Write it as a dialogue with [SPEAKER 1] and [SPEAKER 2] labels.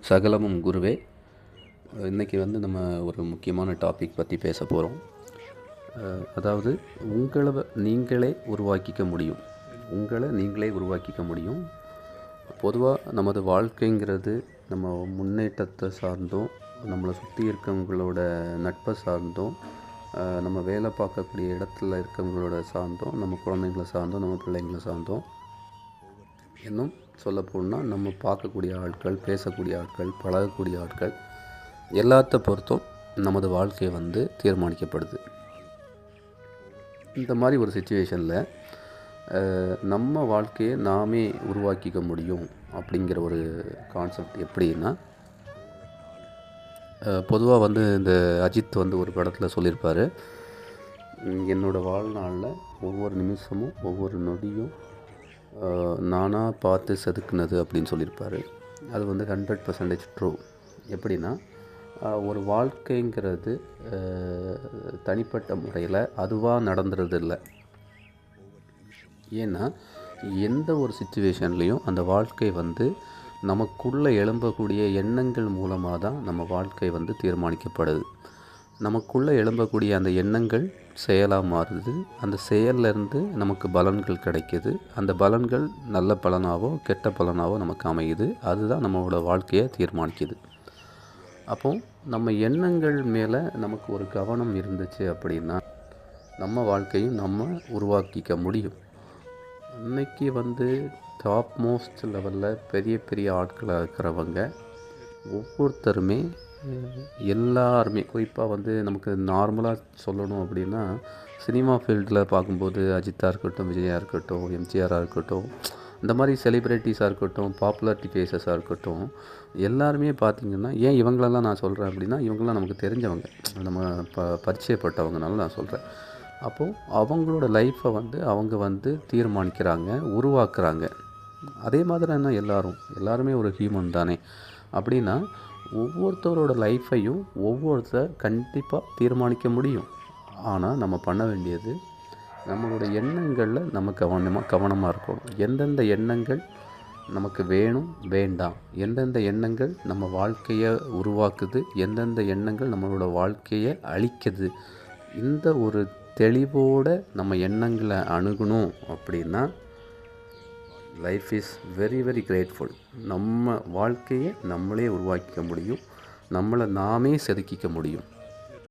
[SPEAKER 1] சகலமும் குருவே. இன்றைக்கி நம்ம ஒரு முக்கியமான டாபிக் பற்றி பேச போகிறோம். அதாவது நீங்களே உருவாக்கிக்க முடியும். உங்களை நீங்களே உருவாக்கிக்க முடியும். பொதுவாக நமது வாழ்க்கைங்கிறது நம்ம முன்னேற்றத்தை சார்ந்தும், நம்மளை சுற்றி இருக்கவங்களோட நட்பை சார்ந்தும், நம்ம வேலை பார்க்கக்கூடிய இடத்துல இருக்கவங்களோட சார்ந்தும், நம்ம குழந்தைங்களை சார்ந்தும், நம்ம பிள்ளைங்களை சார்ந்தும், இன்னும் சொல்லப்போனால் நம்ம பார்க்கக்கூடிய ஆட்கள், பேசக்கூடிய ஆட்கள், பழகக்கூடிய ஆட்கள் எல்லாத்த பொறுத்தும் நமது வாழ்க்கை தீர்மானிக்கப்படுது. இந்த மாதிரி ஒரு சிச்சுவேஷனில் நம்ம வாழ்க்கையை நாமே உருவாக்கிக்க முடியும் அப்படிங்கிற ஒரு கான்செப்ட் எப்படின்னா, பொதுவாக இந்த அஜித் ஒரு படத்தில் சொல்லியிருப்பார், என்னோடய வாழ்நாளில் ஒவ்வொரு நிமிஷமும் ஒவ்வொரு நொடியும் நானாக பார்த்து செதுக்குனது அப்படின்னு சொல்லியிருப்பார். அது 100% ட்ரூ. எப்படின்னா, ஒரு வாழ்க்கைங்கிறது தனிப்பட்ட முறையில் அதுவாக நடந்துறது இல்லை. ஏன்னா எந்த ஒரு சிச்சுவேஷன்லேயும் அந்த வாழ்க்கை நமக்குள்ளே எழும்பக்கூடிய எண்ணங்கள் மூலமாக தான் நம்ம வாழ்க்கை தீர்மானிக்கப்படுது. நமக்குள்ளே எழும்பக்கூடிய அந்த எண்ணங்கள் செயலாக மாறுது. அந்த செயல்லேருந்து நமக்கு பலன்கள் கிடைக்கிது. அந்த பலன்கள் நல்ல பலனாகவோ கெட்ட பலனாகவோ நமக்கு அமையுது. அதுதான் நம்மளோட வாழ்க்கையை தீர்மானிக்குது. அப்போது நம்ம எண்ணங்கள் மேலே நமக்கு ஒரு கவனம் இருந்துச்சு அப்படின்னா நம்ம வாழ்க்கையும் நம்ம உருவாக்கிக்க முடியும். இன்றைக்கி டாப் மோஸ்ட் லெவலில் பெரிய பெரிய ஆட்களாக இருக்கிறவங்க ஒவ்வொருத்தருமே, எல்லாருமே, குறிப்பாக நமக்கு நார்மலாக சொல்லணும் அப்படின்னா, சினிமா ஃபீல்டில் பார்க்கும்போது அஜித்தாக இருக்கட்டும், விஜயாக இருக்கட்டும், எம்ஜிஆராக இருக்கட்டும், இந்த மாதிரி செலிப்ரிட்டிஸாக இருக்கட்டும், பாப்புலாரிட்டி ஃபேஸஸாக இருக்கட்டும், எல்லாருமே பார்த்திங்கன்னா, ஏன் இவங்களெல்லாம் நான் சொல்கிறேன் அப்படின்னா, இவங்களாம் நமக்கு தெரிஞ்சவங்க, நம்ம பரிச்சயப்பட்டவங்கனால நான் சொல்கிறேன். அப்போது அவங்களோட லைஃப்பை அவங்க தீர்மானிக்கிறாங்க, உருவாக்குறாங்க. அதே மாதிரி எல்லாருமே ஒரு ஹியூமன் தானே. அப்படின்னா ஒவ்வொருத்தரோட லைஃப்பையும் ஒவ்வொருத்தர் கண்டிப்பாக தீர்மானிக்க முடியும். ஆனால் நம்ம பண்ண வேண்டியது, நம்மளோட எண்ணங்களில் நம்ம கவனமாக இருக்கணும். எந்தெந்த எண்ணங்கள் நமக்கு வேணும், வேண்டாம், எந்தெந்த எண்ணங்கள் நம்ம வாழ்க்கையை உருவாக்குது, எந்தெந்த எண்ணங்கள் நம்மளோட வாழ்க்கையை அழிக்குது, இந்த ஒரு தெளிவோடு நம்ம எண்ணங்களை அணுகணும். அப்படின்னா life is very very grateful. நம்ம வாழ்க்கையை நம்மளே உருவாக்கிக்க முடியும். நம்மளை நாமே செதுக்கிக்க முடியும்.